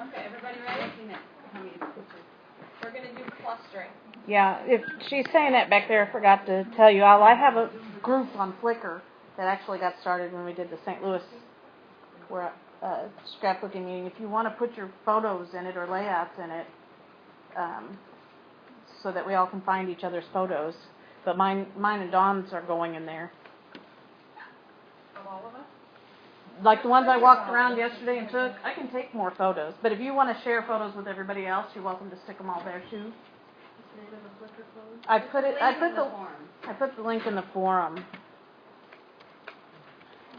Okay, everybody ready? We're going to do clustering. Yeah, if she's saying that back there, I forgot to tell you all, I have a group on Flickr that actually got started when we did the St. Louis scrapbooking meeting. If you want to put your photos in it or layouts in it, so that we all can find each other's photos. But mine and Dawn's are going in there. Of all of us? Like the ones I walked around yesterday and took, I can take more photos. But if you want to share photos with everybody else, you're welcome to stick them all there too. I put the link in the forum.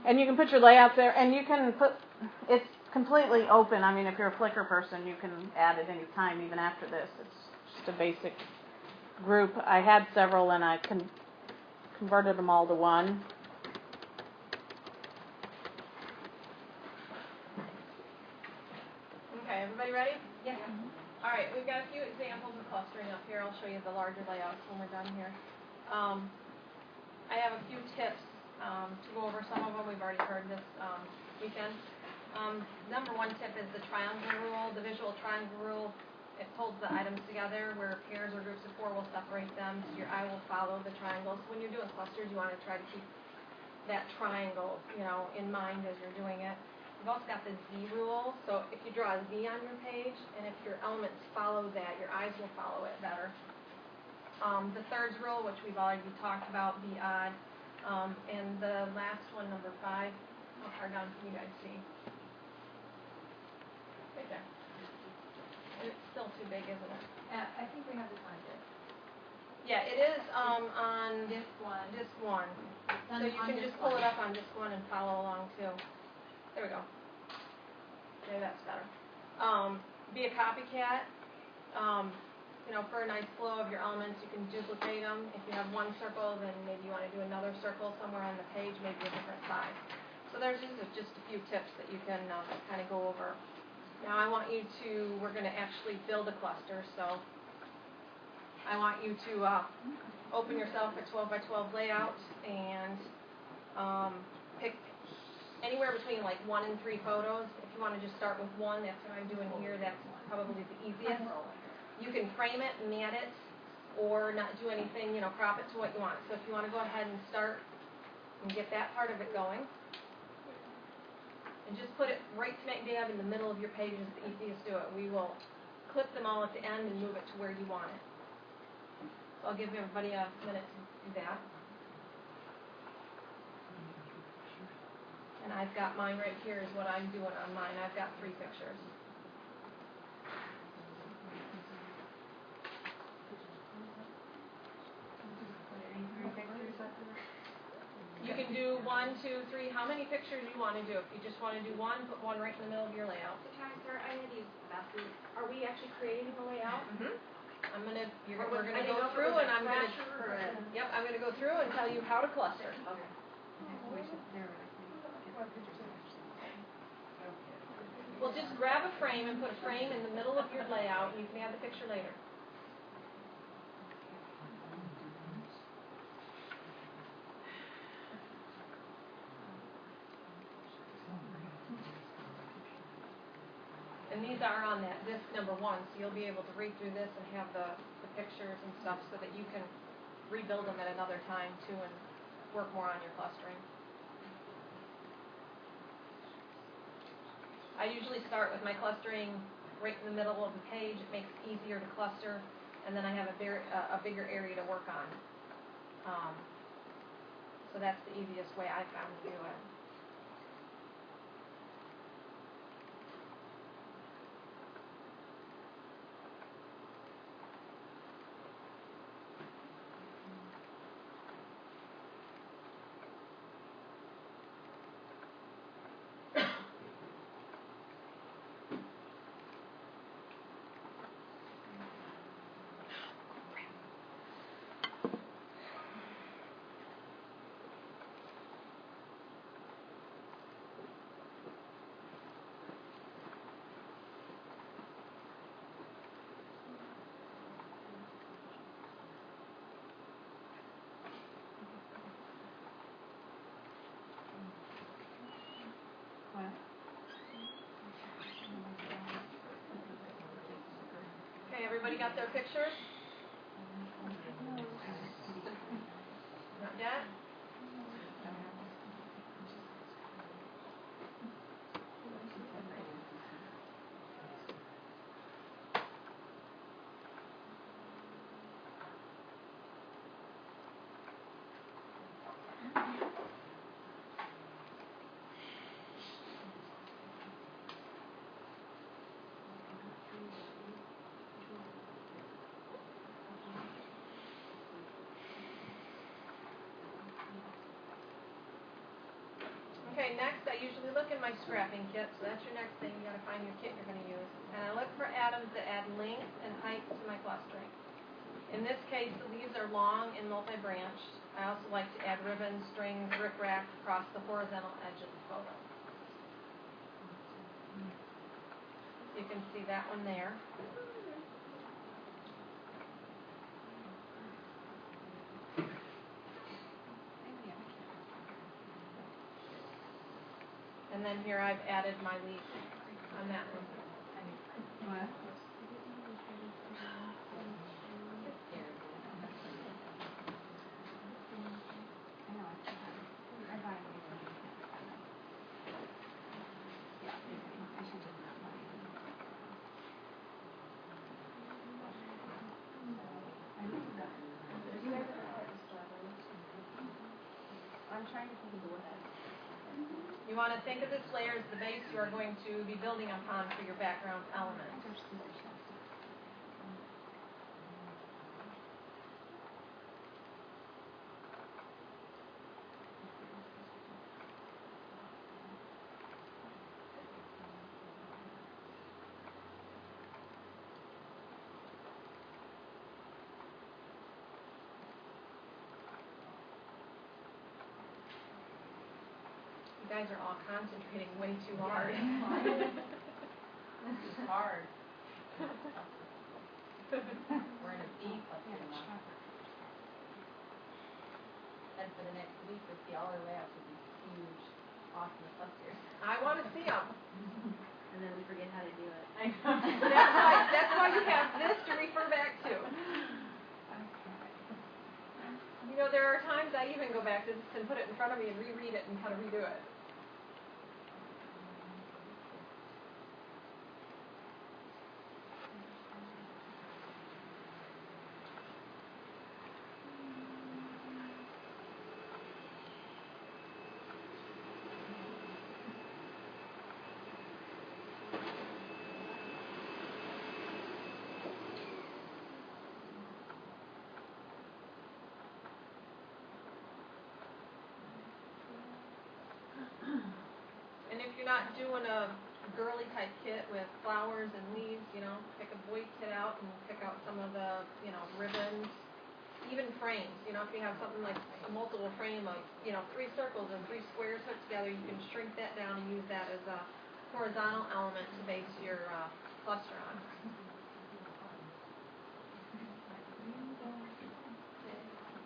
And you can put your layouts there, and you can it's completely open. I mean, if you're a Flickr person, you can add at any time, even after this. It's just a basic group. I had several, and I converted them all to one. Okay, everybody ready? Yeah. All right, we've got a few examples of clustering up here. I'll show you the larger layouts when we're done here. I have a few tips to go over. Some of them we've already heard this weekend. Number one tip is the triangle rule, the visual triangle rule. It holds the items together where pairs or groups of four will separate them, so your eye will follow the triangles. When you're doing clusters, you want to try to keep that triangle, in mind as you're doing it. We've also got the Z rule, so if you draw a Z on your page, and if your elements follow that, your eyes will follow it better. The thirds rule, which we've already talked about, be odd. And the last one, number 5, how far down can you guys see? Right there. And it's still too big, isn't it? I think we have this one here. Yeah, it is on Disc 1. Disc 1. So you can just pull it up on Disc 1 and follow along too. There we go. Maybe that's better. Be a copycat. For a nice flow of your elements, you can duplicate them. If you have one circle, then maybe you want to do another circle somewhere on the page, maybe a different size. So these are just a few tips that you can kind of go over. Now we're going to actually build a cluster, so I want you to open yourself a 12 by 12 layout and pick anywhere between like 1 and 3 photos. If you want to just start with 1, that's what I'm doing here. That's probably the easiest. You can frame it, mat it, or not do anything, crop it to what you want. So if you want to go ahead and start and get that part of it going, and just put it right smack dab in the middle of your page is the easiest to do it. We will clip them all at the end and move it to where you want it. So I'll give everybody a minute to do that. And I've got mine right here is what I'm doing on mine. I've got 3 pictures. You can do 1, 2, 3, how many pictures you want to do. If you just want to do 1, put 1 right in the middle of your layout. So can I start? I had these messages. Are we actually creating a layout? Mm-hmm. We're gonna go through and I'm gonna go through and tell you how to cluster. Okay. Well, just grab a frame and put a frame in the middle of your layout, and you can add the picture later. And these are on that disc number 1, so you'll be able to read through this and have the pictures and stuff so that you can rebuild them at another time too and work more on your clustering. I usually start with my clustering right in the middle of the page. It makes it easier to cluster, and then I have a bigger area to work on. So that's the easiest way I found to do it. Everybody got their pictures? Not yet? Okay, next I usually look in my scrapping kit, so that's your next thing. You gotta find your kit you're gonna use. And I look for atoms that add length and height to my clustering. In this case, the leaves are long and multi-branched. I also like to add ribbons, strings, rickrack across the horizontal edge of the photo. You can see that one there. And then here I've added my leaf on that one. What? I'm trying to think of the word. You want to think of this layer as the base you are going to be building upon for your background element. You guys are all concentrating way too hard. This is hard. We're in a B cluster now. And for the next week, we'll see all our layouts with these huge, awesome clusters. I want to see them. And then we forget how to do it. That's why you have this to refer back to. You know, there are times I even go back to this and put it in front of me and reread it and kind of redo it. And if you're not doing a girly type kit with flowers and leaves, you know, pick a boy kit out and pick out some of the, you know, ribbons, even frames. You know, if you have something like a multiple frame of, you know, 3 circles and 3 squares put together, you can shrink that down and use that as a horizontal element to base your cluster on.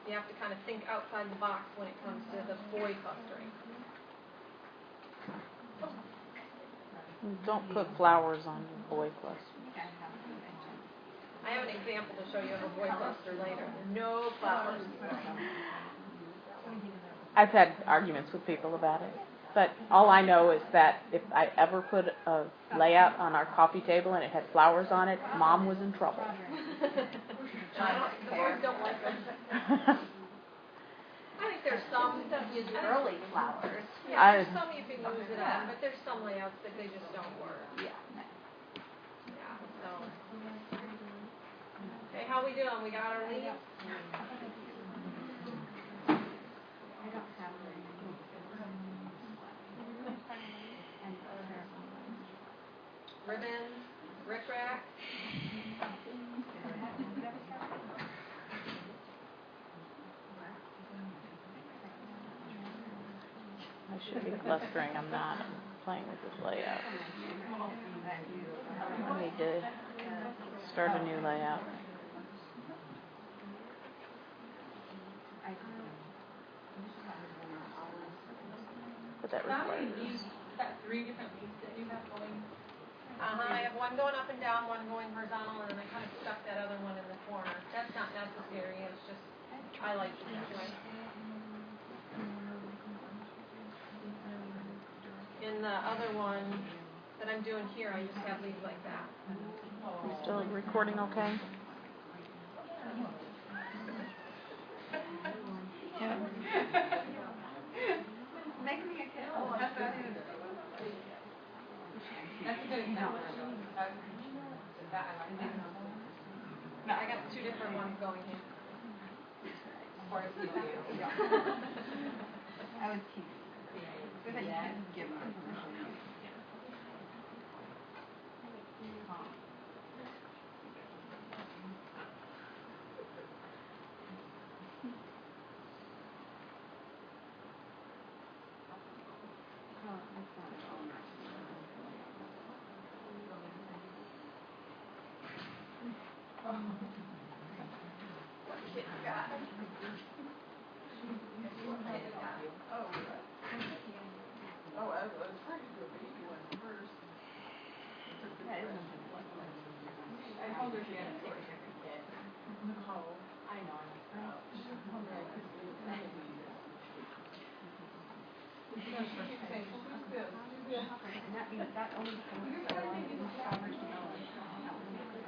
You have to kind of think outside the box when it comes to the boy clustering. Don't put flowers on your boy cluster. I have an example to show you of a boy cluster later. No flowers. I've had arguments with people about it, but all I know is that if I ever put a layout on our coffee table and it had flowers on it, Mom was in trouble. The boys don't like them. I think there's some that use Early flowers. Yeah, there's some you can use it on, but there's some layouts that they just don't work. Yeah. Yeah, so. Okay, how we doing? We got our leaves? I don't have very many. Ribbons, rickrack. I should be clustering. I'm not. I'm playing with this layout. I need to start a new layout. But that requires. Got 3 different leaves that you have going. I have one going up and down, one going horizontal, and then I kind of stuck that other one in the corner. That's not necessary, it's just, I like it that way. In the other one that I'm doing here, I just have these like that. Still recording okay? Yeah. Make me a kid. That's a good example. That I like. I got two different ones going here. I would keep it. So that you can give them.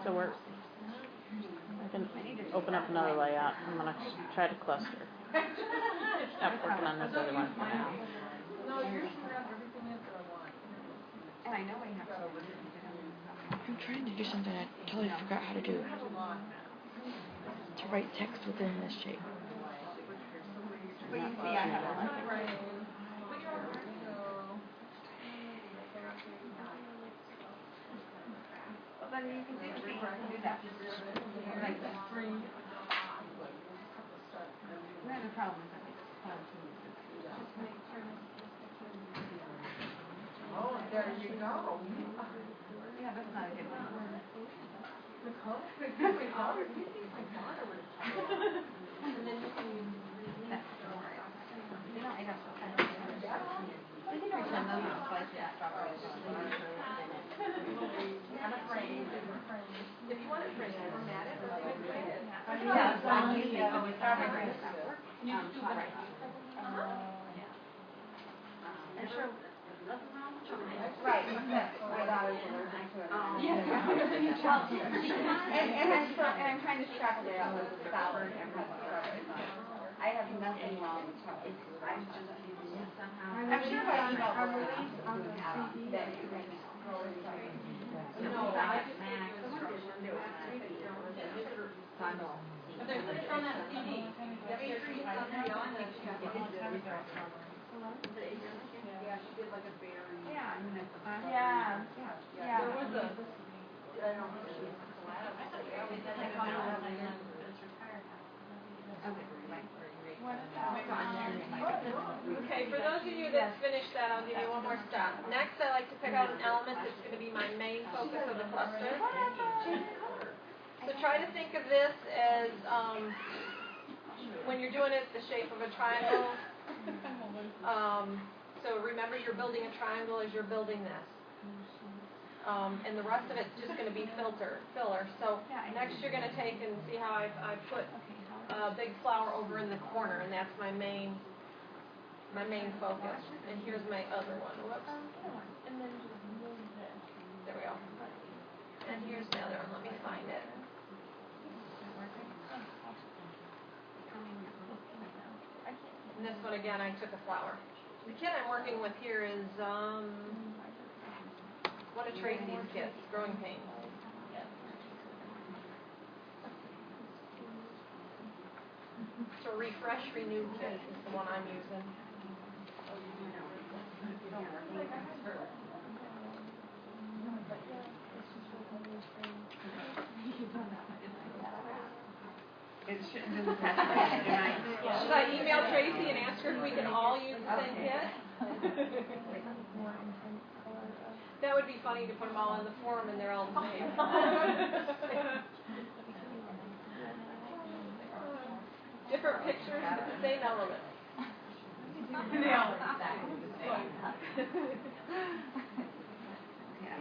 So I can open up another layout. I'm going to try to cluster. Stop working on this other one for now. And I know I have to. I'm trying to do something I totally forgot how to do. To write text within this shape. But you see, I have one. But then you can do that. Like that. One of the problems is that it's oh, there you go. Yeah, that's not a good one. And then you can use That's you know, I got so kind of I think I send those out twice with strawberries. I'm afraid. if you want to print it, format it, or you can print it. Yeah, so I'm using the strawberries. Right. And sure. Right, my daughter's allergic to it. And I'm trying to separate out the sour and strawberries. I have nothing wrong with it. I'm just I'm sure my email will release on the CD that you can go inside. No, I just gave you instructions. But there's it's on that CD. Yeah, she did like a berry. Yeah, I'm gonna. Yeah. There was a, I don't know if she collabed. okay, for those of you that finished that, I'll give you one more step. Next, I like to pick out an element that's going to be my main focus of the cluster. So try to think of this as, when you're doing it, the shape of a triangle. So remember, you're building a triangle as you're building this. And the rest of it's just going to be filler. So next you're going to take and see how I put a big flower over in the corner, and that's my main focus. And here's my other one. Whoops. And then there we go. And here's the other one. Let me find it. And this one again, I took a flower. The kit I'm working with here is one of Tracy's kits, Growing Pains. So Refresh Renew kit is the one I'm using. Should I email Tracy and ask her if we can all use the same kit? That would be funny to put them all in the form and they're all the same. Different pictures, but the same elements. They all look exactly the same. Yeah.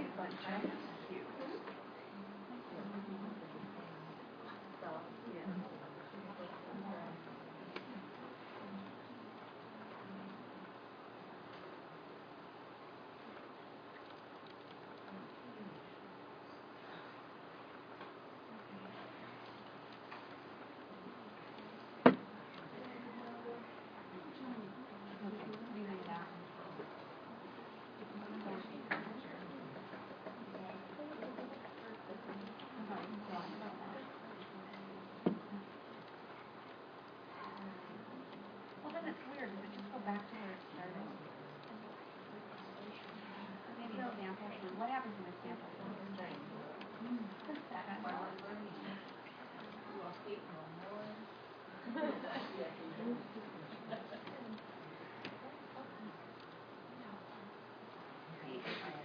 Well, then it's weird. Does it just go back to where it started? Maybe a sample. What happens in a sample?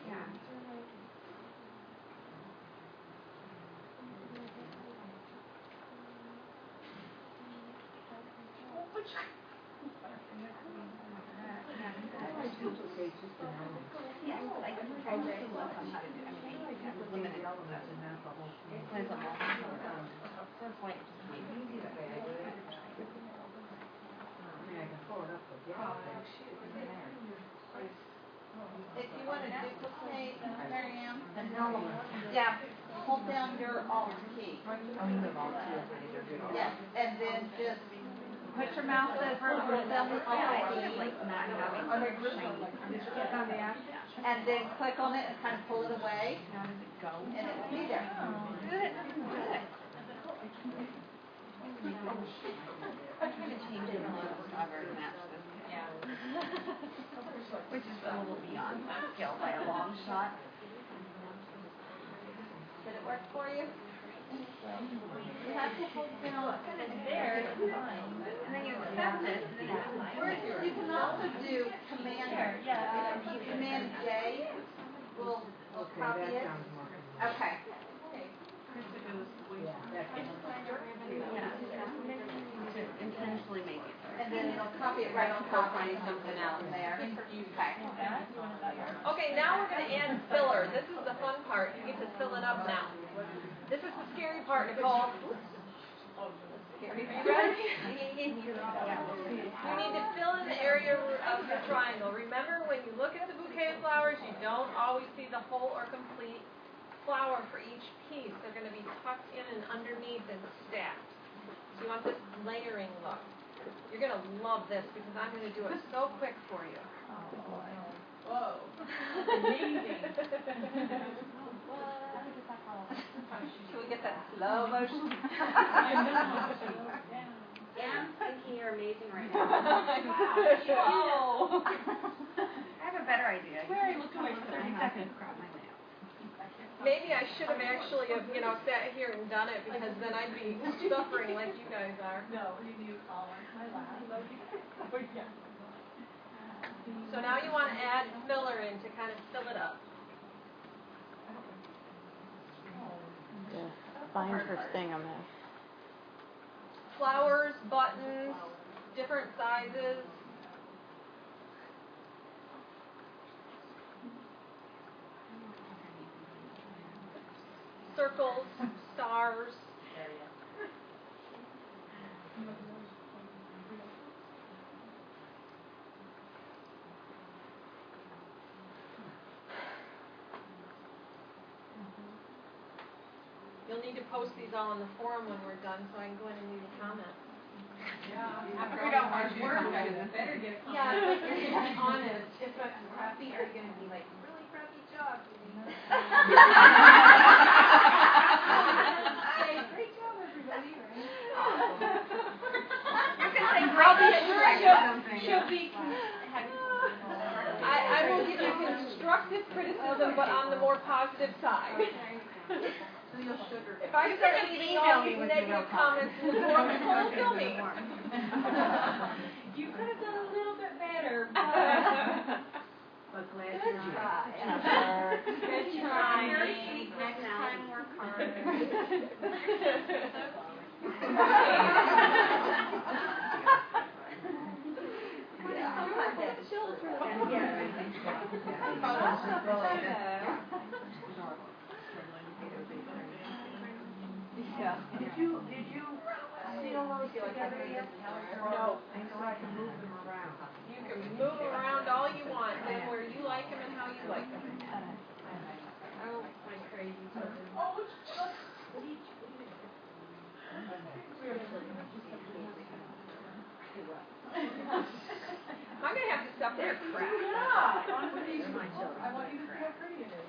Yeah. Yeah, like I'm trying to look on how to do. I mean, I have limited stuff. There's a multiple. So it's like just like If you want to duplicate, Marianne, yeah, hold down your Alt key. Yes, and then just put your mouse over hold down the Alt key. And then click on it and kind of pull it away. And it will be there. I'm trying to change it to discover to match this kid. Yeah. Which is a little beyond my skill by a long shot. Did it work for you? You have to hold down there. And then you accept it. Or you can also do Command J will copy it. Okay. To intentionally make it. And then it'll copy it right on top of something else there. Okay. Okay, now we're going to add filler. This is the fun part. You get to fill it up now. This is the scary part, Nicole. Are you ready? You need to fill in the area of the triangle. Remember, when you look at the bouquet of flowers, you don't always see the whole or complete flower for each piece. They're going to be tucked in and underneath and stacked. So you want this layering look. You're going to love this because I'm going to do it so quick for you. Oh, boy. Whoa. Amazing. Should we get that slow motion? Yeah, I'm thinking you're amazing right now. Wow. I have a better idea. Where are you looking for 30 seconds? Grab my lamp. Maybe I should have actually sat here and done it because then I'd be suffering like you guys are. No, you do call my laugh. So now you want to add filler in to kind of fill it up. Find her thing on that. Flowers, buttons, different sizes. Circles, stars. You'll need to post these all on the forum when we're done so I can go in and leave a comment. Yeah, after all your hard work, I better get a comment. Yeah, but you're going to be honest. If it's crappy, are you going to be like, really crappy job? Say, great job, everybody, right? You can say great. She'll be. I will give you constructive criticism, but on the more positive side. If I start leaving all these negative comments in the forum, Nicole will kill me. You could have done a little bit better, but Good try. Good try. Next time, work harder. Yeah. Did you seal those together yet? No. I know I can move them around. You can move them around all you want, then where you like them and how you like them. I don't like crazy. I'm gonna have to stop there. Crap. Yeah. I want you to see how pretty it is.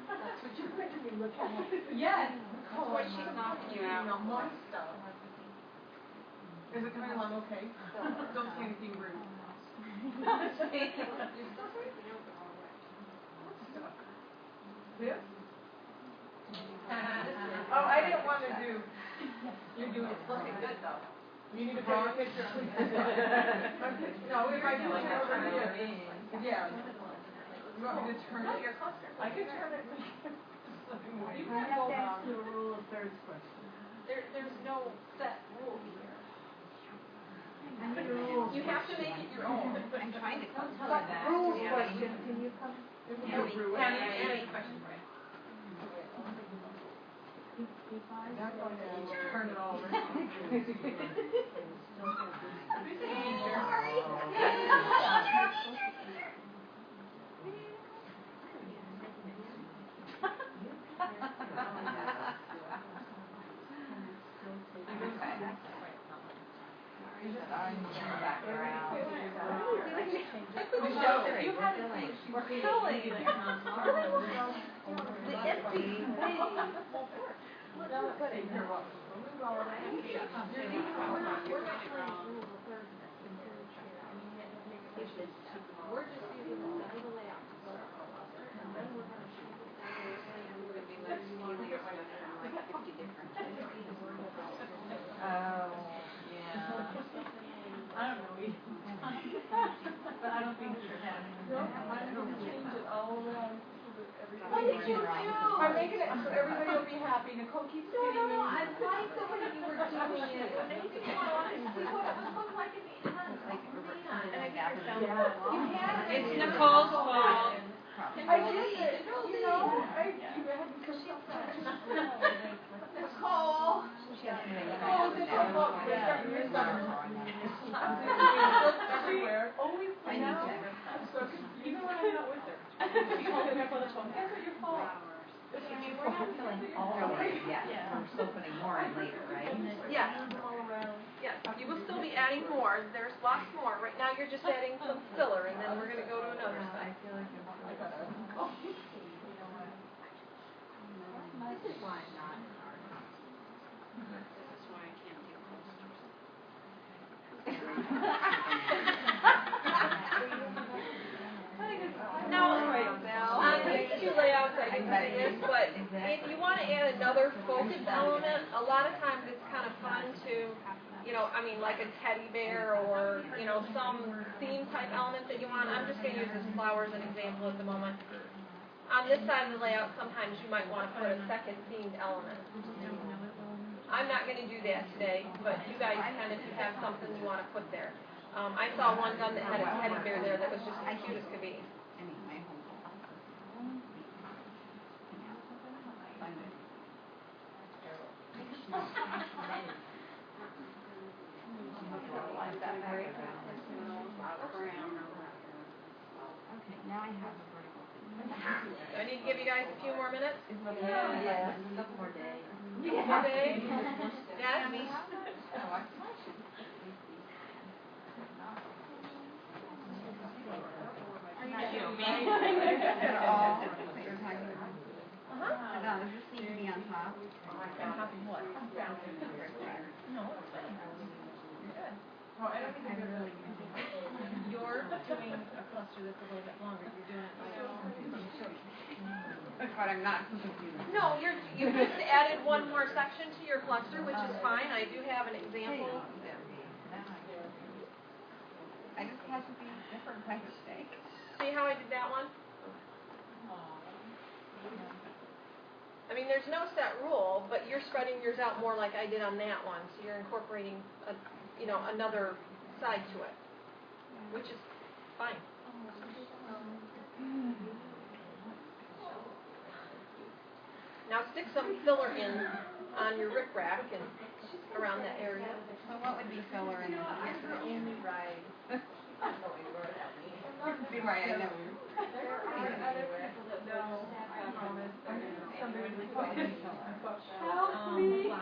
That's what you're making me look at. Yes. That's what she's knocking you out. Is it coming along okay? Don't say anything rude. This? Oh, I didn't want to do. You're doing it looking good though. You need to draw a picture. No, if I do it over here. Yeah. You want me to turn it? Your cluster. I can turn it. You I can have go to ask wrong. you a rule of thirds question. There's no set rule here. I need a rule. You have to make it your own. I'm trying to Rules question, can you come? Any question for you? Turn it all around. Back around. You had to say we're killing it. The empty space. You're welcome. We're just using the center of the layout to build our cluster, and then we're gonna shoot it down and we're gonna be like, like 50 different. Oh, yeah. I don't know either. But I don't think it should happen. No, I'm going to change it all around so that everybody. What did you do? I'm making it so everybody will be happy. Nicole keeps feeding me. I liked the way you were doing it. It made me want to see what it would look like in the end. And I think you're selling it. You had it. It's Nicole's fault. I did it. You know, I had to cook something. Nicole. Oh, did you look? You're everywhere. Always. I need to. So even when I'm not with her. She calls me up on the phone. Is it your fault? We're not filling all the way yet. We're still putting more in later, right? Yeah. Yes, you will still be adding more. There's lots more. Right now you're just adding some filler, and then we're going to go to another side. This is why I'm not in art. This is why I can't do posters. Now, on these two layouts I can do this, but if you want to add another focus element, a lot of times it's kind of fun to, like a teddy bear or, some theme type element that you want. I'm just going to use this flower as an example at the moment. On this side of the layout, sometimes you might want to put a second themed element. I'm not going to do that today, but you guys can if you have something you want to put there. I saw one done that had a teddy bear there that was just as cute as could be. Okay, now I have a vertical thing. Do I need to give you guys a few more minutes? Yeah. A couple more days. More days? Yes? No, there just needs to be on top. On top of what? No, it's fine. You're good. Well, I don't think I'm really using it. You're Doing a cluster that's a little bit longer. You're doing it like. But I'm not confused. No, you just added one more section to your cluster, which is fine. I do have an example. I just had to be different by mistake. See how I did that one? I mean, there's no set rule, but you're spreading yours out more like I did on that one. So you're incorporating, another side to it, which is fine. Now stick some filler in on your rickrack and around that area. So what would be filler in Right. See why I never. Help me. Flowers, leaves.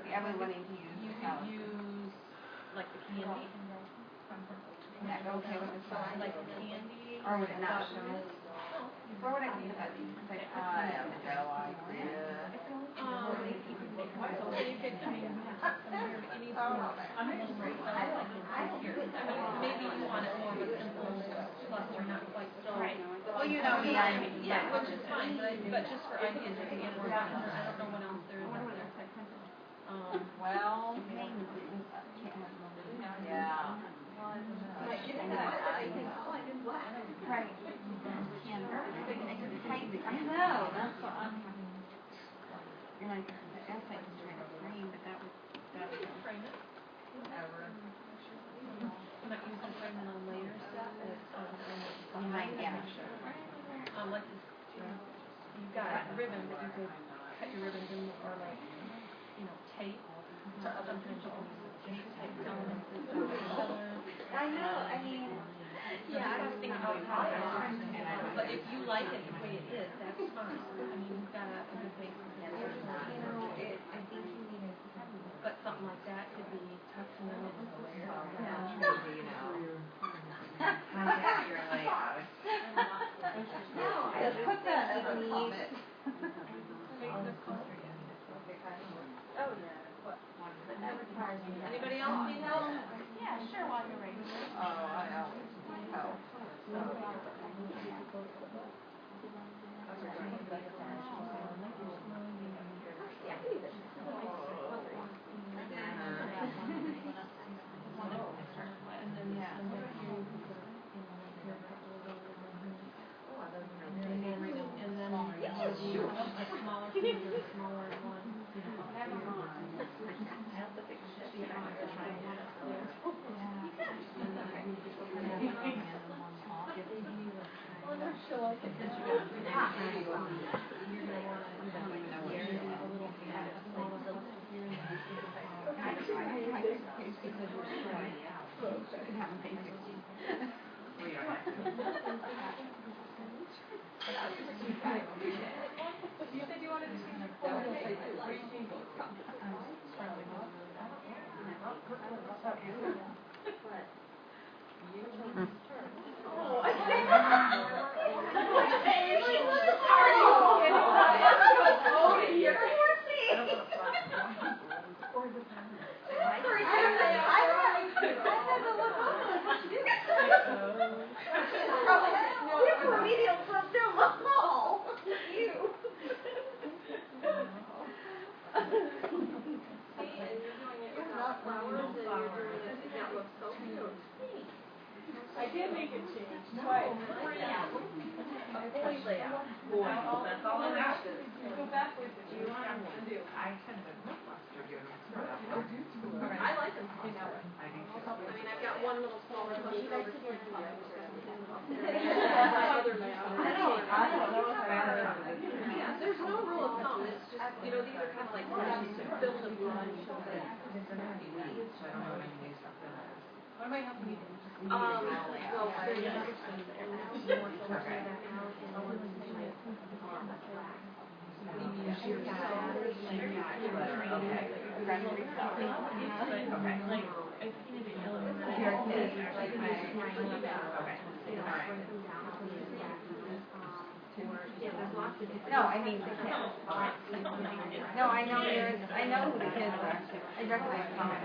I was wanting to use You color. could use like the candy, Would that go okay with the slide? like the candy. Or would it not show? buttons. Where would I use that? I have no idea. So you could, I mean, it needs more, a little more color, like here. Maybe you want it more of a simple cluster, not quite so. Well, you know me, Yeah, which is fine, but just for ideas, you can get more buttons, or I don't know what else there is up there. Well, yeah. Right. I know, that's what I'm. You're like, the essay is trying to frame, but that would. Frame it. You might use the frame in a later step, and it's You might, yeah, sure. like this, you've got ribbon, but you could cut your ribbons in, or like, tape. Sometimes you can use tape elements as color. I know, I mean. Yeah, I was thinking about how but if you like it the way it is, that's fine. I mean, you've got a good base. I think you need a. But something like that could be tucked in the middle. Your layout. No, just put the comment. Oh, yeah. Anybody else need help? Yeah, sure, while you're ready. Oh, I always need help. You said you wanted to change your color. What are you changing? I did make it change twice. Only layout. That's all I got. Go backwards if you want to do. I kind of cluster you. I like them. I mean, I've got one little smaller piece over here. Other layout. I don't know if I ever. Yeah, there's no rule of thumb. It's just, these are kind of like build a bunch of things. What am I helping you do? Well, there's other stuff there. More filters in the background and all of this shit. Maybe you should like, I painted it yellow and No, I mean the kids. No, I know yours. I know who the kids are. I recognize the comment.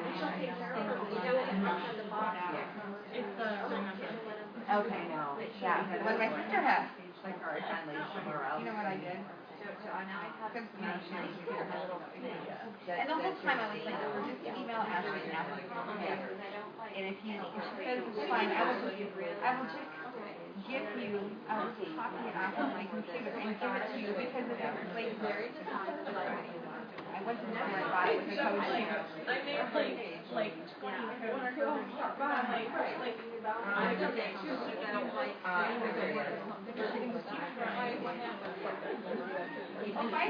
Okay, no. Yeah, when my sister had like our translation around. You know what I did? Because, she was here, my little and the whole time I was like, just email Ashley and ask her together. And if you, it's fine, I will just give you, I will copy it off of my computer and give it to you because it is like very I went to the store and bought it with a code here. I made like 20 codes. I've done that too, but I don't like.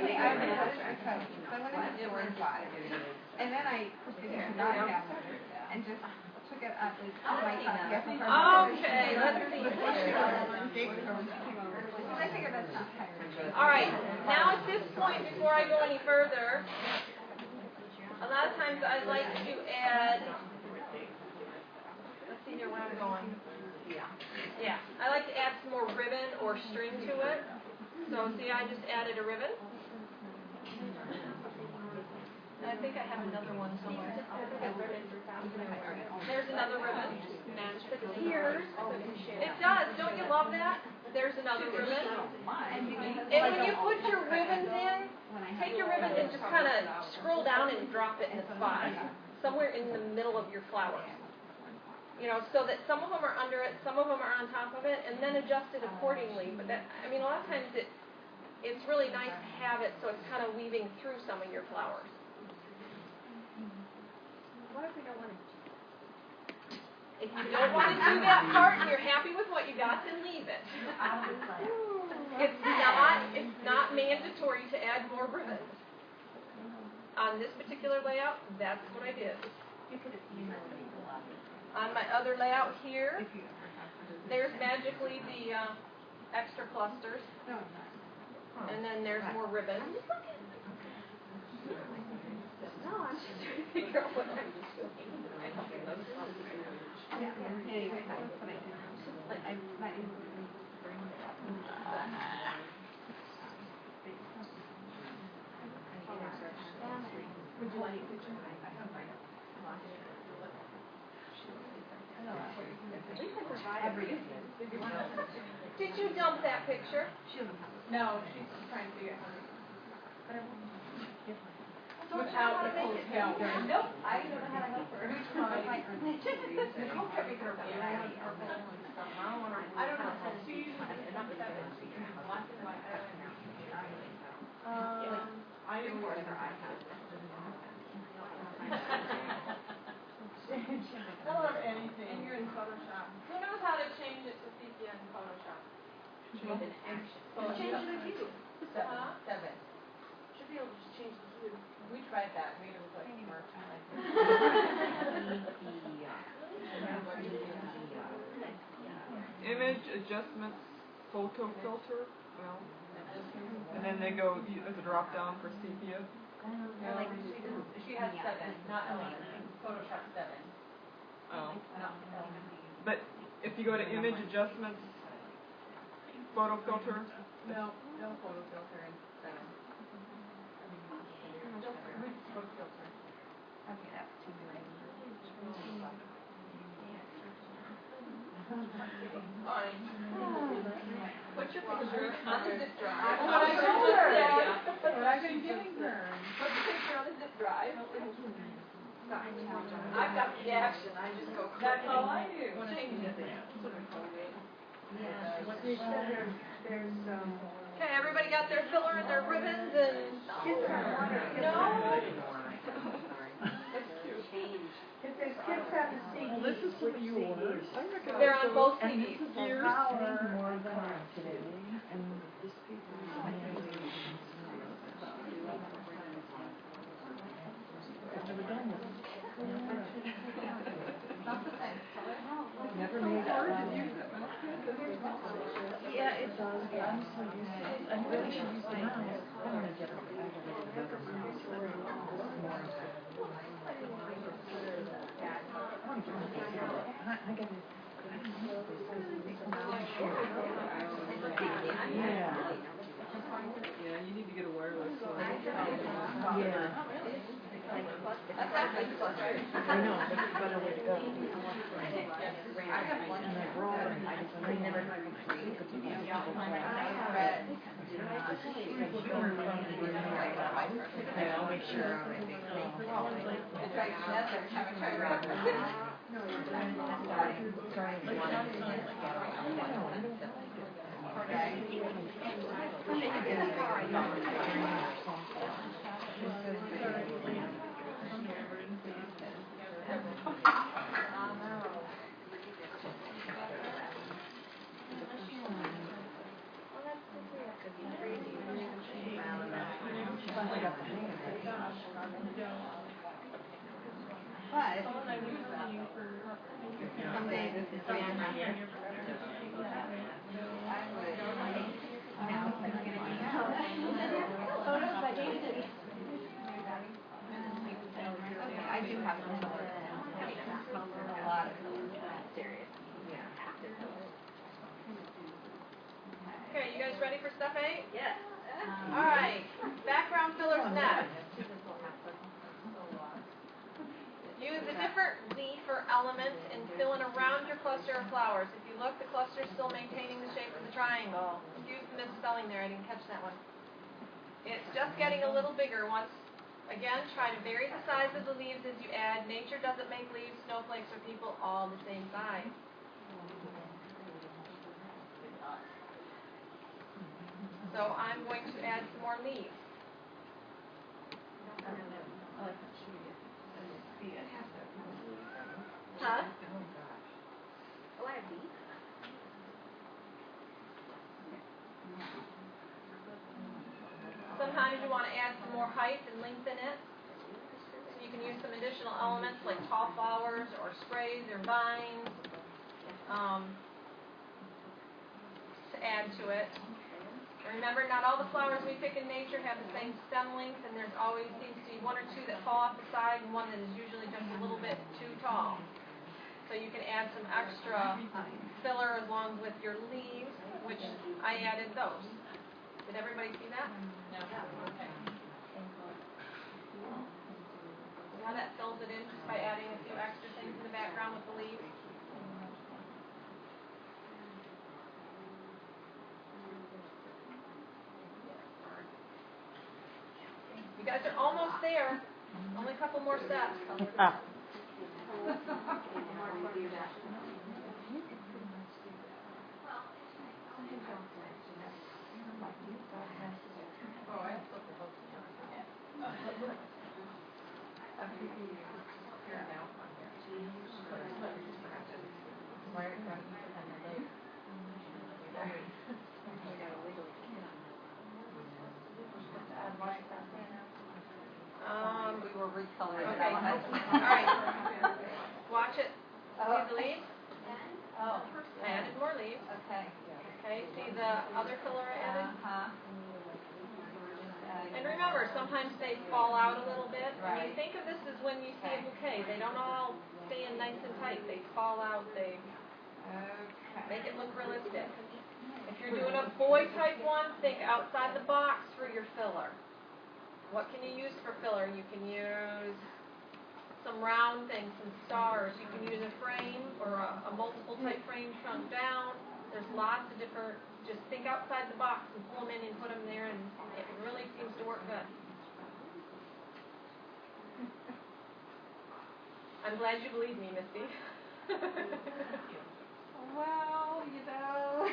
finally, I went into 4 and 5. And then I did not have one and just took it up my Okay, let's see. I figured that's not tiring. All right, now at this point, before I go any further, a lot of times I like to add, let's see here where I'm going. Yeah, I like to add some more ribbon or string to it. So see, I just added a ribbon. And I think I have another one somewhere. There's another ribbon. Match the tears. It does. Don't you love that? There's another ribbon. And when you put your ribbons in, take your ribbon and just kind of scroll down and drop it in a spot. Somewhere in the middle of your flowers. You know, so that some of them are under it, some of them are on top of it, and then adjust it accordingly. But that, I mean, a lot of times it's really nice to have it so it's kind of weaving through some of your flowers. What if we don't want to? If you don't want to do that part and you're happy with what you got, then leave it. It's not mandatory to add more ribbons. On this particular layout, that's what I did. On my other layout here, there's magically the extra clusters. And then there's more ribbons. No, I'm just trying to figure out what I'm doing. Anyway, that's what I did. I'm not even would you like a picture? Did you dump that picture? No, she's trying to figure out how to. Don't you know how to make it? Nope, I don't know how to help her. Which one? Nicole kept making her play. I don't know. She's not that black and white. I didn't work her iPad. I don't have anything. And you're in Photoshop. Who knows how to change it to sepia in Photoshop? Change an action. Change the hue. Huh? 7. Should be able to just change the hue. We tried that. Made it look like more. Image adjustments, photo filter, well, and then they go, there's a drop down for sepia. Like she has 7, not 11. Photoshop 7. Oh. Not 11. But if you go to image adjustments, photo filter, No photo filter in 7. Which photo filter? Okay, that's too good. Fine. Put your picture on the zip drive. That's what I told her. That's what I've been giving her. Put the picture on the zip drive. I've got the action. I just go click. That's all I do. Change it. There's Okay, everybody got their filler and their ribbons and no. If there's kids have to see. well, this is some of yours. I recognize They're on those. both And CDs. this is yours. More than today. And this paper is I've never done this. Never made that one. Yeah, it does. I'm so used to it. I really should use the mouse. I'm gonna get a better mouse. Yeah, you need to get a wireless one. Yeah. That's actually close, right? I know, but it's a better way to go. And I brought it, I never I'll make sure. guys ready for step 8? Yes. All right, background fillers next. Use a different leaf or element and fill in around your cluster of flowers. If you look, the cluster is still maintaining the shape of the triangle. Excuse the misspelling there, I didn't catch that one. It's just getting a little bigger. Once again, try to vary the size of the leaves as you add. Nature doesn't make leaves, snowflakes, or people all the same size. So I'm going to add some more leaves. Huh? Oh, I have these? Sometimes you want to add some more height and lengthen it. So you can use some additional elements like tall flowers or sprays or vines to add to it. Remember, not all the flowers we pick in nature have the same stem length, and there's always seems to be one or two that fall off the side and one that is usually just a little bit too tall. So you can add some extra filler along with your leaves, which I added those. Did everybody see that? No. See how that fills it in just by adding a few extra things in the background with the leaves? You guys are almost there. Only a couple more steps. Ah. We were recoloring. Okay. All right. Watch it. See the leaves? Oh. I added more leaves. Okay. Okay. See the other filler I added? And remember, sometimes they fall out a little bit. I mean, think of this as when you see a bouquet. They don't all stay in nice and tight. They fall out. They make it look realistic. If you're doing a boy type one, think outside the box for your filler. What can you use for filler? You can use some round things, some stars. You can use a frame or a multiple type frame shrunk down. There's lots of different, just think outside the box and pull them in and put them there, and it really seems to work good. I'm glad you believe me, Misty. Well, you know.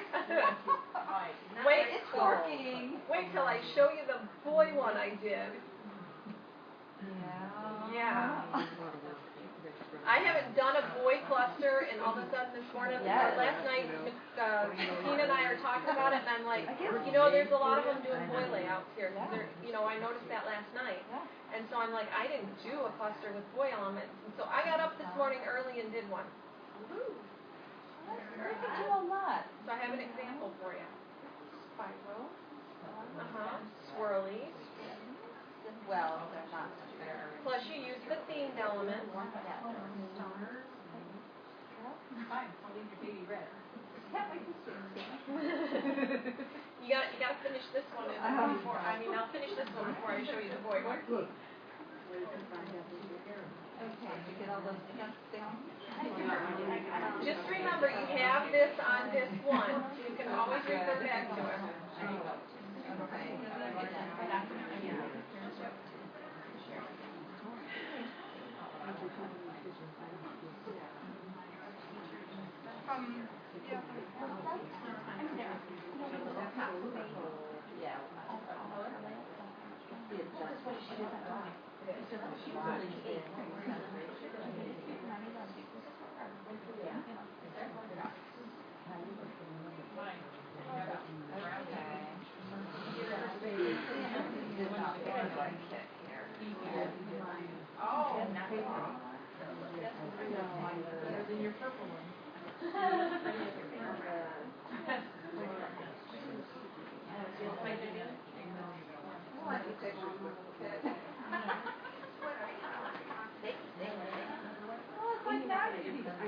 It's working. Wait till I show you the boy one I did. Yeah. I haven't done a boy cluster, and all of a sudden this morning, last night, Christine and I are talking about it, and I'm like, you know, there's a lot of them doing boy layouts here. You know, I noticed that last night. And so I'm like, I didn't do a cluster with boy elements. And so I got up this morning early and did one. I can do a lot. So I have an example for you. Spiral. Swirlies. Well, they're not. Plus you use the themed elements. Fine, I'll leave your baby red. You gotta finish this one before. I'll finish this one before I show you the boy one. Okay, you get all those steps down? Just remember, you have this on this one. You can always refer back to it.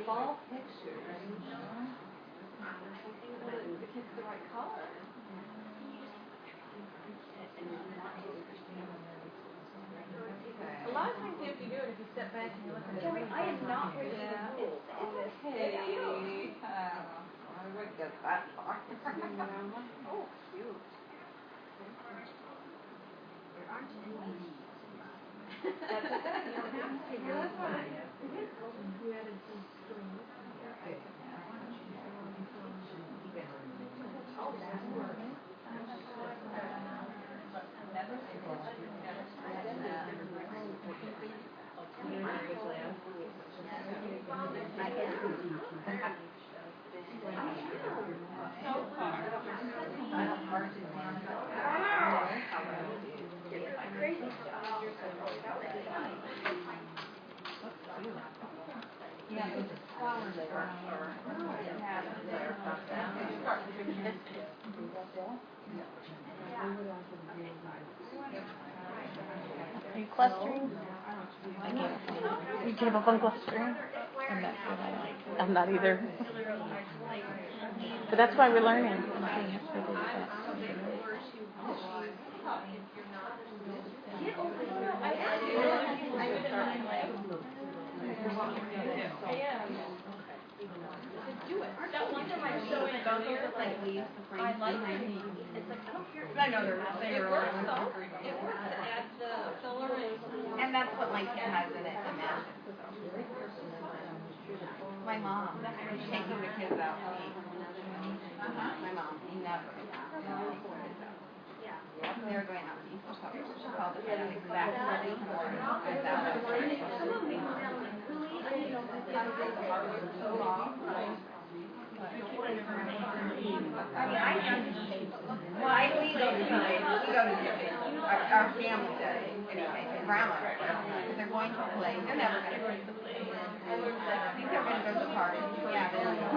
Fall pictures. The kid's the right color. step back and you look at it. Tammy, I am not breaking the rules in this video. I wouldn't get that far. Oh, cute. That's okay, you don't have to take yours away. You added some strings. Crazy stuff. Yeah, it's flowers Are you clustering? I gave up. You gave up on clustering? I'm not good at it. I'm not either. But that's why we're learning. I'm saying you have to do that. That one time I showed it on there, like, I like it. It's like, I don't care. I know they're not there. It works though. It works to add the filler and. And that's what my kid has in it, imagine. My mom, taking the kids out to eat. My mom, never. They were going out to eat for supper. She called us at exactly 4:00. Our family does, anyway, grandma, because they're going to play, they're never going to play. I think they're going to go to the party, yeah, they're going to go.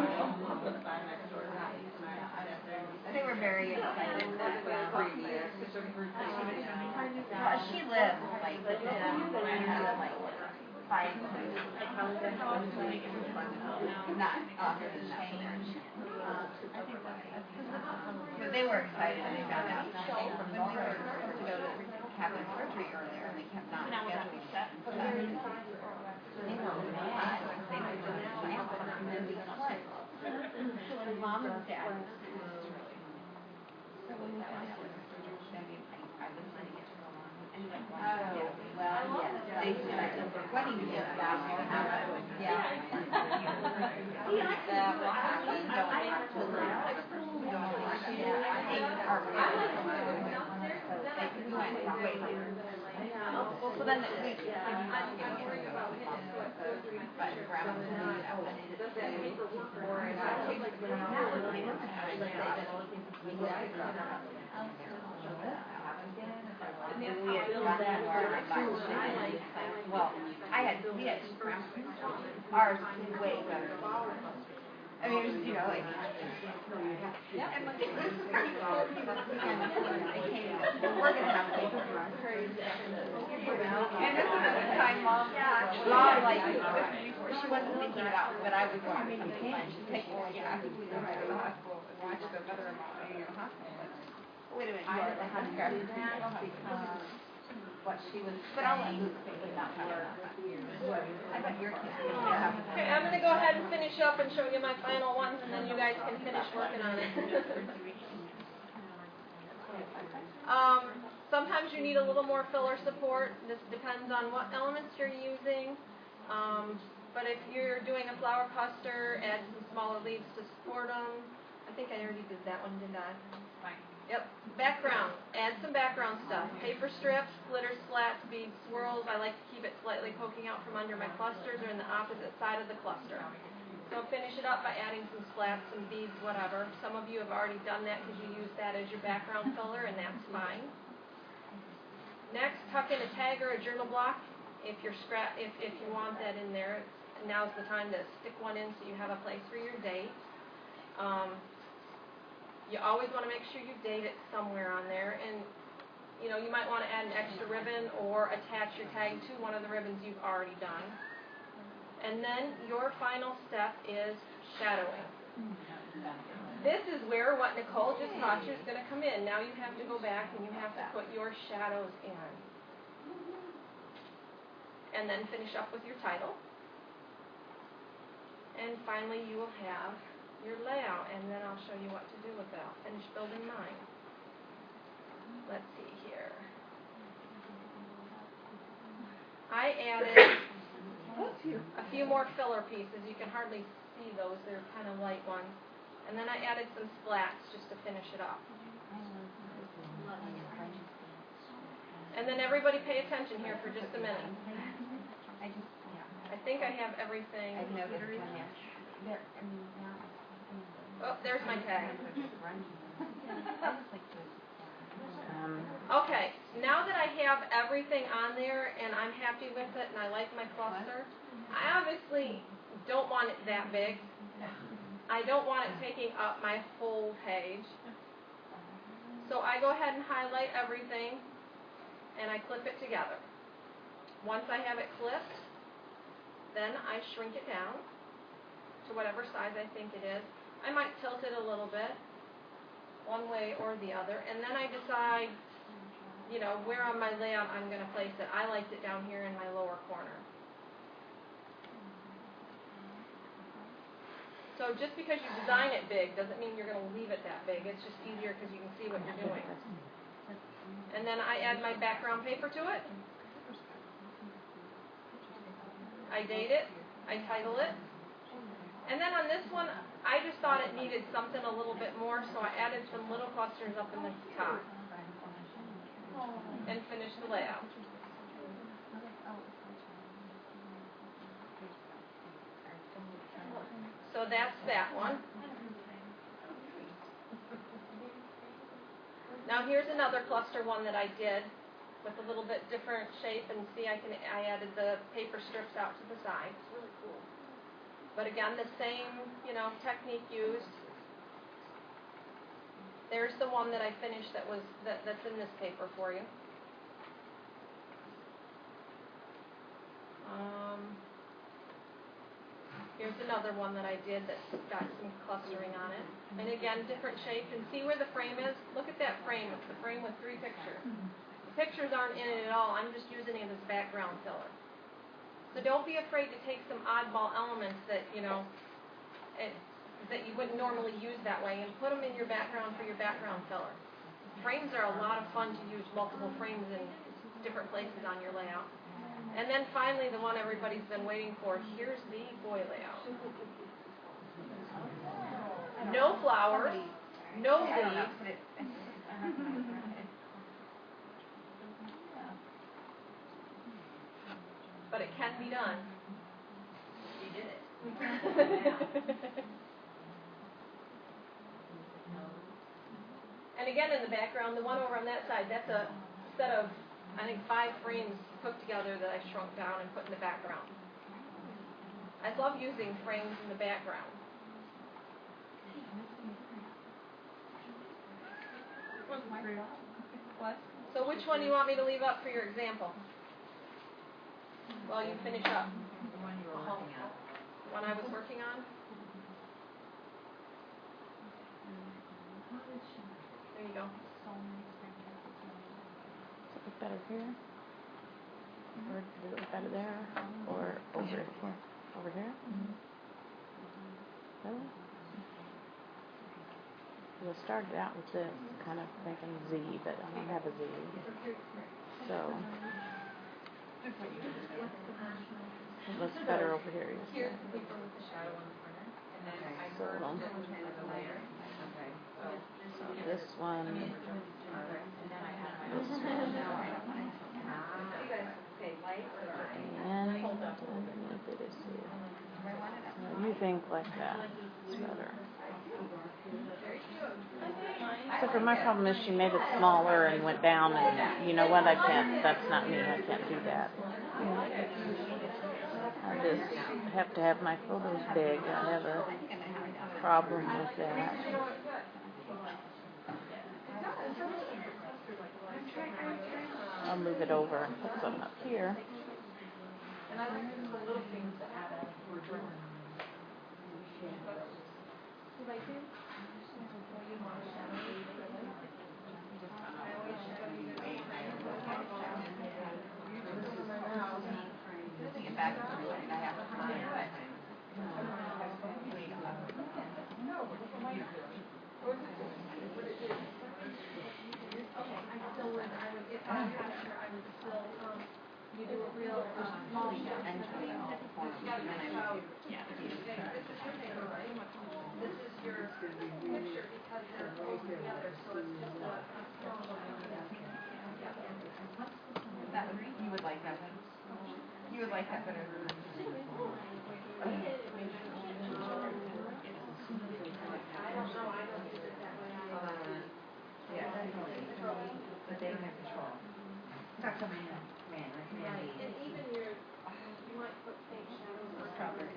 They were very excited that, she lives, like, 5 not often but they were excited when they found out when they were supposed to go to have their surgery earlier and they kept not scheduling that. They were mad. They were transfer and then we split. So when mom and dad was I was letting it go on. And then they said the wedding gift yeah. So then well, we had ours way better. I mean, it was, you know, like, yeah, and like, it was pretty cool because, again, I came, we're going to have cake. And this is at the time, mom, like, she wasn't thinking about it, but I was going to take more, yeah, I think we were going to the hospital and watch the mother-in-law in the hospital. Wait a minute, you are the hospital. What she was saying was not I bet your kids. Okay, I'm gonna go ahead and finish up and show you my final ones, and then you guys can finish working on it. Sometimes you need a little more filler support. This depends on what elements you're using. But if you're doing a flower cluster, add some smaller leaves to support them. I think I already did that one, didn't I? Fine. Yep. Background. Add some background stuff. Paper strips, glitter slats, beads, swirls. I like to keep it slightly poking out from under my clusters or in the opposite side of the cluster. So finish it up by adding some splats, some beads, whatever. Some of you have already done that because you use that as your background filler, and that's fine. Next, tuck in a tag or a journal block if you want that in there. Now's the time to stick one in so you have a place for your date. You always want to make sure you date it somewhere on there, and you know, you might want to add an extra ribbon or attach your tag to one of the ribbons you've already done. And then your final step is shadowing. This is where what Nicole just taught you is going to come in. Now you have to go back and you have to put your shadows in. and then finish up with your title. And finally you will have your layout, and then I'll show you what to do with it. I'll finish building mine. Let's see here. I added a few more filler pieces. You can hardly see those, they're kind of light ones. And then I added some splats just to finish it up. And then everybody pay attention here for just a minute. I think I have everything. Oh, there's my tag. Okay, now that I have everything on there and I'm happy with it and I like my cluster, I obviously don't want it that big. I don't want it taking up my whole page. So I go ahead and highlight everything and I clip it together. Once I have it clipped, then I shrink it down to whatever size I think it is. I might tilt it a little bit, one way or the other, and then I decide, you know, where on my layout I'm going to place it. I liked it down here in my lower corner. So just because you design it big doesn't mean you're going to leave it that big. It's just easier because you can see what you're doing. And then I add my background paper to it. I date it. I title it. And then on this one, I just thought it needed something a little bit more, so I added some little clusters up in the top. And finished the layout. So that's that one. Now here's another cluster one that I did with a little bit different shape, and see I added the paper strips out to the side. It's really cool. But again, the same, you know, technique used. There's the one that I finished that's in this paper for you. Here's another one that I did that's got some clustering on it. And again, different shapes. And see where the frame is? Look at that frame. It's the frame with 3 pictures. The pictures aren't in it at all. I'm just using it as background filler. So don't be afraid to take some oddball elements that, you know, that you wouldn't normally use that way and put them in your background for your background filler. Frames are a lot of fun to use multiple frames in different places on your layout. And then finally, the one everybody's been waiting for, here's the boy layout. No flowers, no leaves. But it can be done. You did it. And again, in the background, the one over on that side, that's a set of, I think, 5 frames put together that I shrunk down and put in the background. I love using frames in the background. What? So which one do you want me to leave up for your example? While you finish up. The one you were working on. The one I was working on? There you go. Does it look better here? Or does it look better there? Or over here? Over here? Really? Well, I started out with this, kind of thinking Z, but I don't have a Z. So, it looks better over here. Here's the paper with the shadow on the corner. And then I So, as a layer. Okay. so this one. And you think like that. It's better. Except for my problem is she made it smaller and went down, and you know what? I can't. That's not me. I can't do that. I just have to have my photos big. I have a problem with that. I'll move it over and put some up here. And I like the little things that add up. You like these? like that better than yeah, but they have control. Not coming in, man, I can Right, and even you might put faint shadows or strawberry.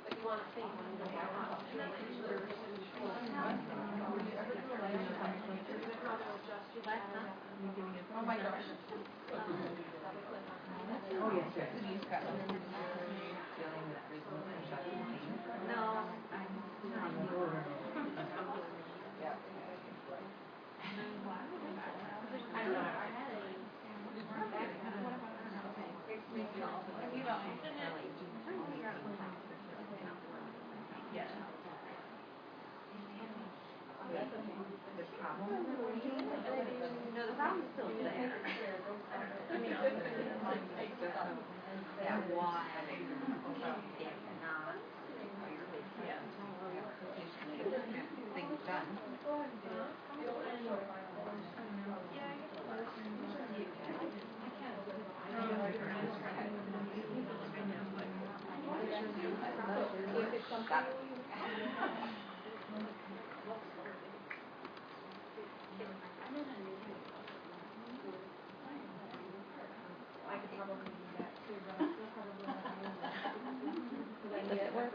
but you want to think when you go back up. And then make sure there's and how to adjust your shadow. Oh my gosh. Oh, yes, yes. You've got feeling that there's no shot. No. On the border. Yeah. I don't know. I had a The problem? No, the problem's still there. I mean, yeah, why if not, things done. I could probably do that too, but I still probably Does it work?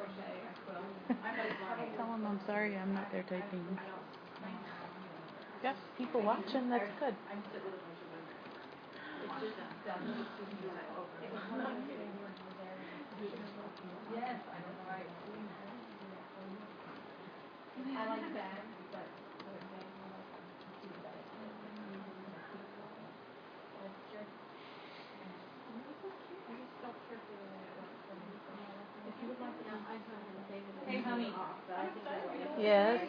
Tell them I'm sorry I'm not there typing. Yes, people watching, that's good. Yes, I know, right. I like that, but Hey, honey. Yes.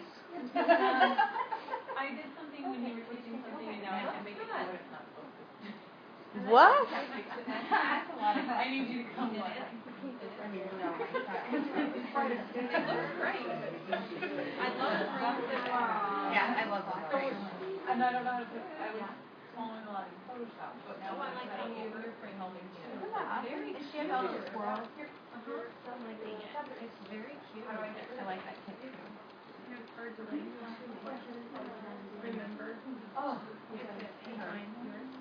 I did something when you were teaching something and now I can make it so it's not posted. What? That's a lot of, I need you to come look. It looks great. I love the room. Yeah, I love that. And I don't know how to put, I was following a lot in Photoshop, but now I like how you print all these together. Very Is she about a squirrel? It's very cute. I like that kid too. It's hard to like remember. Oh.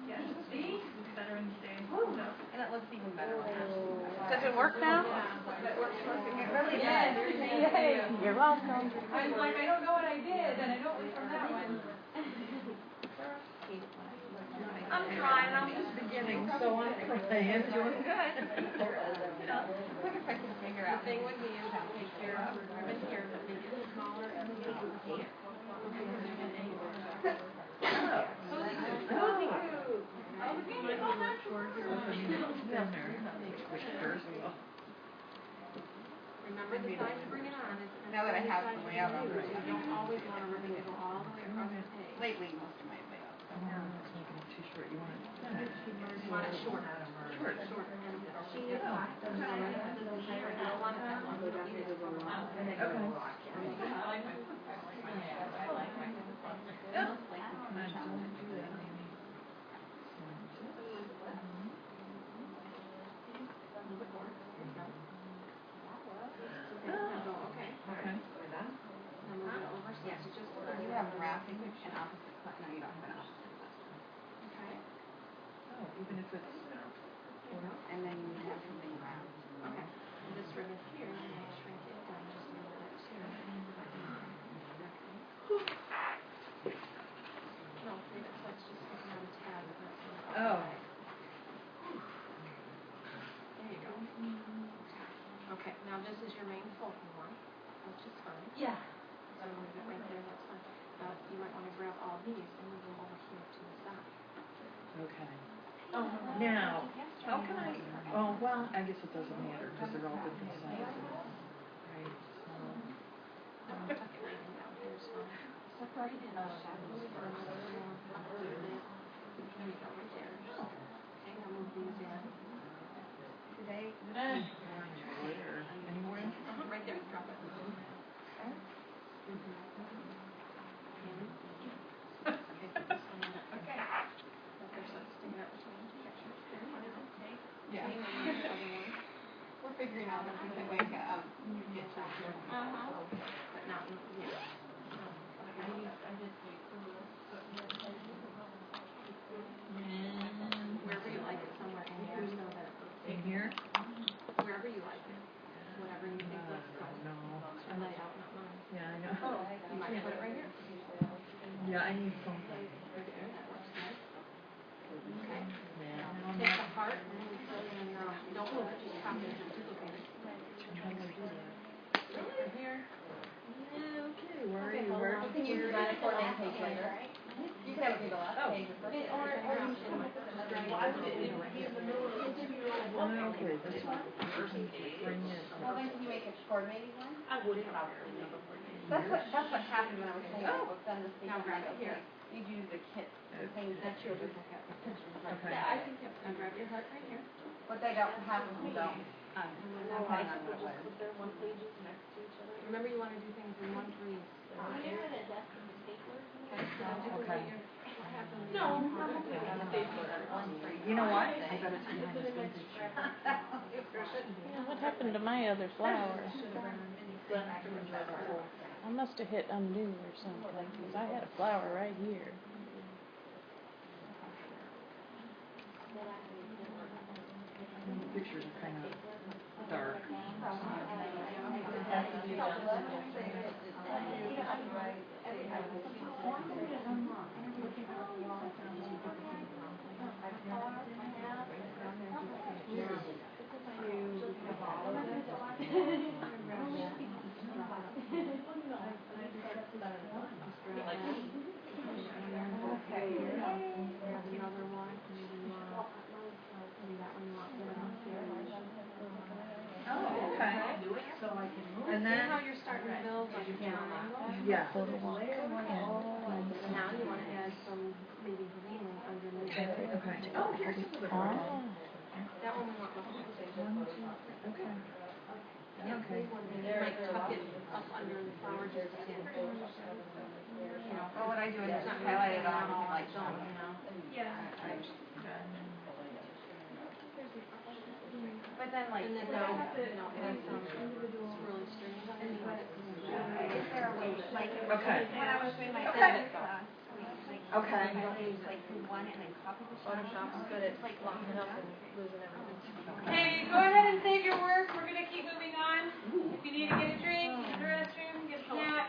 Yes. See? Veterans Day. And it looks even better when it's. Does it work now? That works perfect. It really Yes. does. Yay. You're welcome. I was like, I don't know what I did, and I don't from that one. I'm trying, I'm just beginning, so I'm trying. Doing good. What if I could figure out? The thing with me is I'll take care of ribbon here, but make it smaller and make it here. Remember the side to bring it on. Now that I have some layout on it. You don't always want a ribbon to go all the way across the page. Lately, most of my layout. Too short, you want it? You want it short. Short. She is not. I don't want that one. You have wrapping and opposite cut. No, you don't have an opposite cut. Oh, even if it's. And then you have something wrapped. Okay. And this ribbon here, I'm going to shrink it down just a little bit too. No, leave it so it's just sticking on the tab. Oh. There you go. Okay, now this is your main focal one, which is fine. Yeah. So I'm going to get right there, that's fine. You might want to grab all these and move them over here to the side. Okay. Oh. Now, how can I, oh, well, I guess it doesn't matter, because they're all different sizes. Right, so. Tuck it right in down here is fine. Separate in the shadows for a little more. There you go, right there. Okay, now move these in. Today. Where, anywhere? Right there, drop it. Okay. Okay, so it's sticking out between the pictures. figuring out if we could make a get chapter. But not, wherever you like it, somewhere in here, so that In here? wherever you like it, whatever you think looks good. Or lay out, not mine. Yeah, I know. You might put it right here. Yeah, I need something. That works nice. Okay. Yeah. Take the heart and don't move it, just copy it and duplicate it. Here. Yeah, okay, where are you? Hold on. Where? Can you design a coordinate page later? You can have it be the last page. Oh, okay, this one? Bring it. Well, then can you make a coordinating one? I wouldn't probably make a coordinating. That's what happened when I was saying, well, send this thing. Now grab it here. You'd use the kit, the things that you duplicate. Okay. Yeah, I think that's, grab your heart right here. What they don't have, we don't. Depending on what it was. Put their one pages next to each other. Remember, you wanna do things in one for each. Okay, so Okay. duplicate your, what happened? No, probably not a stapler. You know what? I bet it's behind this one picture. Yeah, what happened to my other flower? I must have hit undo or something, because I had a flower right here. The pictures are kind of dark. Oh, okay. And See then, how you're starting to build like a triangle? yeah. Now you wanna add some maybe green underneath it. Okay. Oh, here's some of the Oh. That one we want the whole thing. Okay. Okay. You might tuck it up under the flower just a tiny bit. Well, what I do is just highlight it all, like, Yeah. but then like, And then now, add some swirly strings underneath it. is there a way, like, Okay. when I was doing my Okay. edit class, Okay. you don't use like do one and then copy the Photoshop's good at locking it up and losing everything. Okay, go ahead and save your work. We're going to keep moving on. If you need to get a drink, use the restroom, get a snack.